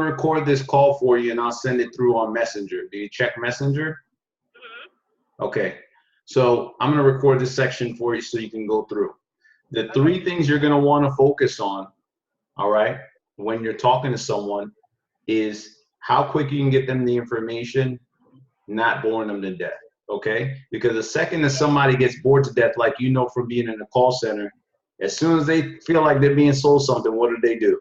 record this call for you and I'll send it through on Messenger. Do you check Messenger? Okay. So I'm going to record this section for you so you can go through. The three things you're going to want to focus on, all right, when you're talking to someone is how quick you can get them the information, not boring them to death, okay? Because the second that somebody gets bored to death, like you know from being in a call center, as soon as they feel like they're being sold something, what do?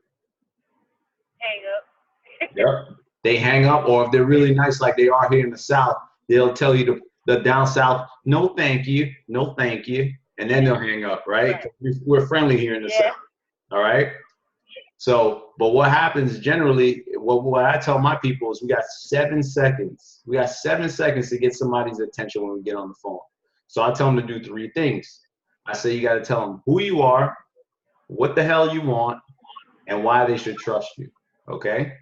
Hang up. Yep. They hang up, or if they're really nice like they are here in the South, they'll tell you the down South, no thank you, no thank you, and then they'll hang up, right? We're friendly here in the South, all right? So, but what happens generally, what I tell my people is we got 7 seconds. We got 7 seconds to get somebody's attention when we get on the phone. So I tell them to do 3 things. I say you got to tell them who you are, what the hell you want, and why they should trust you, okay?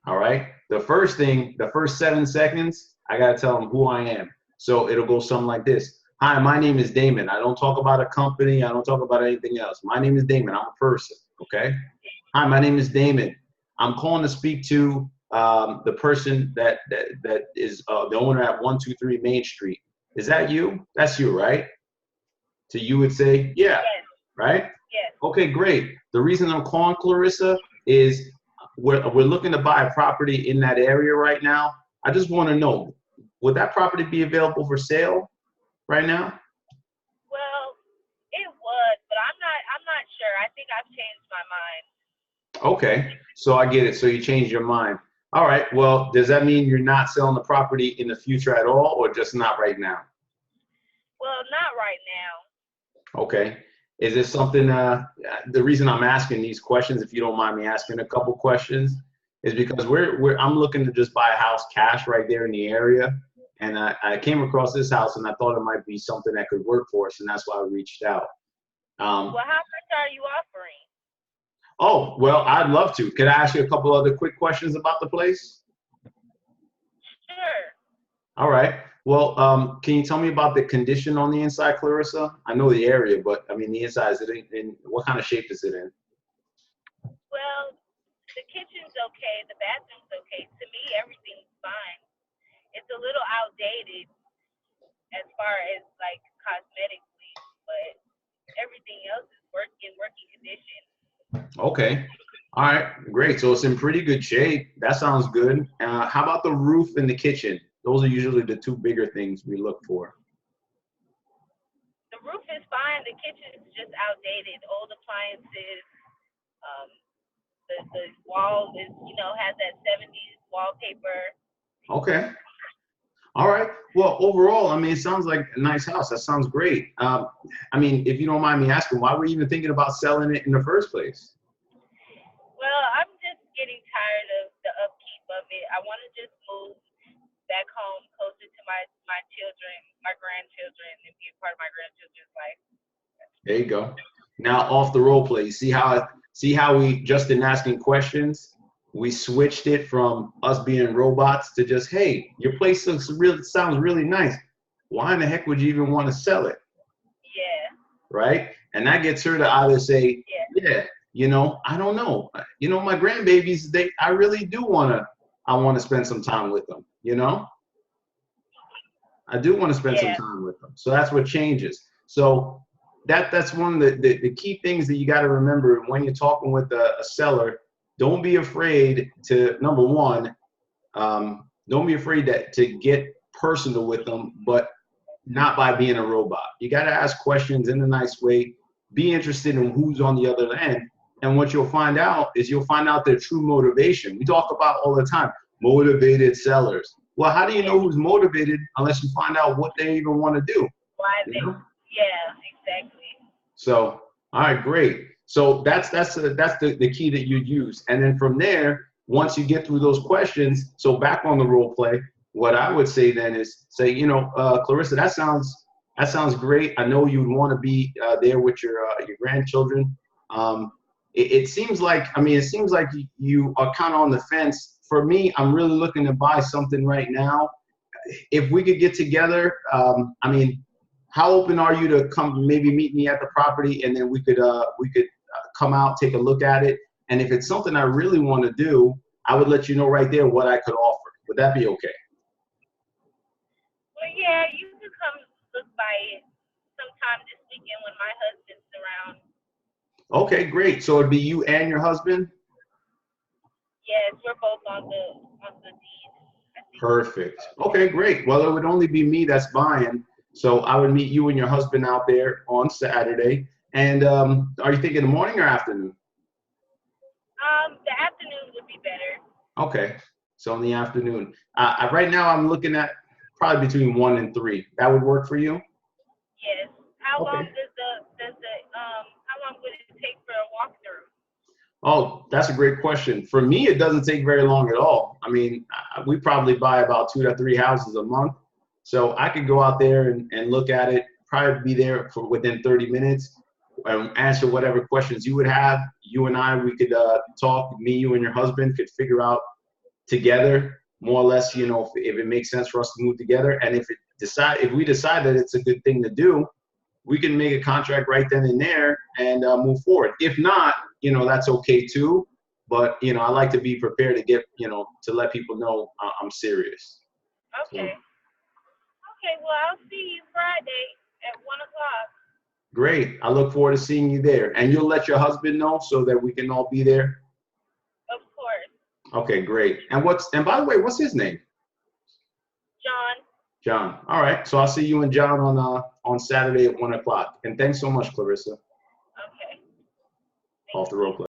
All right? The first thing, the first 7 seconds, I got to tell them who I am. So it'll go something like this. Hi, my name is Damon. I don't talk about a company. I don't talk about anything else. My name is Damon. I'm a person. Okay. Hi, my name is Damon. I'm calling to speak to the person that is the owner at 123 Main Street. Is that you? That's you, right? So you would say, yeah, right? Yes. Okay, great. The reason I'm calling, Clarissa, is we're looking to buy a property in that area right now. I just want to know, would that property be available for sale right now? Well, it was, but I'm not sure. I think I've changed my mind. Okay, so I get it. So you changed your mind. All right. Well, does that mean you're not selling the property in the future at all, or just not right now? Well, not right now. Okay. Is this something? The reason I'm asking these questions, if you don't mind me asking a couple questions, is because I'm looking to just buy a house cash right there in the area. And I came across this house and I thought it might be something that could work for us, and that's why I reached out. Well, how much are you offering? Oh, well, I'd love to. Could I ask you a couple other quick questions about the place? Sure. All right. Well, can you tell me about the condition on the inside, Clarissa? I know the area, but I mean the inside. Is it in what kind of shape is it in? Well, the kitchen's okay. The bathroom's okay. To me, everything's fine. It's a little outdated as far as like cosmetically, but everything else is working condition. Okay. All right. Great. So it's in pretty good shape. That sounds good. How about the roof and the kitchen? Those are usually the 2 bigger things we look for. The roof is fine. The kitchen is just outdated. Old appliances. The wall is, has that 70s wallpaper. Okay. All right. Well, overall, I mean, it sounds like a nice house. That sounds great. I mean, if you don't mind me asking, why were you even thinking about selling it in the first place? Well, I'm just getting tired of the upkeep of it. I want to just move back home closer to my children, my grandchildren, and be a part of my grandchildren's life. There you go. Now off the role play. See how we just in asking questions, we switched it from us being robots to just, hey, your place sounds really nice. Why in the heck would you even want to sell it? Yeah. Right? And that gets her to either say, yeah, I don't know. My grandbabies, I really do I want to spend some time with them, I do want to spend some time with them. So that's what changes. So that's one of the key things that you got to remember when you're talking with a seller. Don't be afraid to, number one, don't be afraid to get personal with them, but not by being a robot. You got to ask questions in a nice way. Be interested in who's on the other end. And what you'll find out is their true motivation. We talk about all the time, motivated sellers. Well, how do you know who's motivated unless you find out what they even want to do? Why they? Yeah, exactly. So, all right, great. So that's the key that you'd use. And then from there, once you get through those questions, so back on the role play, what I would say then is say, Clarissa, that sounds great. I know you'd want to be there with your grandchildren. It seems like you are kind of on the fence. For me, I'm really looking to buy something right now. If we could get together, how open are you to come maybe meet me at the property, and then we could come out, take a look at it, And if it's something I really want to do, I would let you know right there what I could offer. Would that be okay? Well, yeah, you can come look by it sometime this weekend when my husband's around. Okay, great. So it'd be you and your husband? Yes, we're both on the deed, I think. Perfect. Okay, great. Well, it would only be me that's buying. So I would meet you and your husband out there on Saturday. And are you thinking the morning or afternoon? The afternoon would be better. Okay, so in the afternoon. Right now I'm looking at probably between 1 and 3. That would work for you? Yes. How long Okay. how long would it take for a walkthrough? Oh, that's a great question. For me, it doesn't take very long at all. I mean, we probably buy about 2 to 3 houses a month. So I could go out there and look at it, probably be there for within 30 minutes, answer whatever questions you would have. You and I, we could talk, me, you and your husband could figure out together, more or less, you know, if it makes sense for us to move together. And if we decide that it's a good thing to do, we can make a contract right then and there and move forward. If not, you know, that's okay too. But, you know, I like to be prepared to get, you know, to let people know I'm serious. So, Okay. Okay, well, I'll see you Friday at 1 o'clock. great. I look forward to seeing you there. And you'll let your husband know so that we can all be there. Of course. Okay, great. And by the way, what's his name? John. John. All right. So I'll see you and John on Saturday at 1 o'clock. And thanks so much, Clarissa. Okay. Off the road.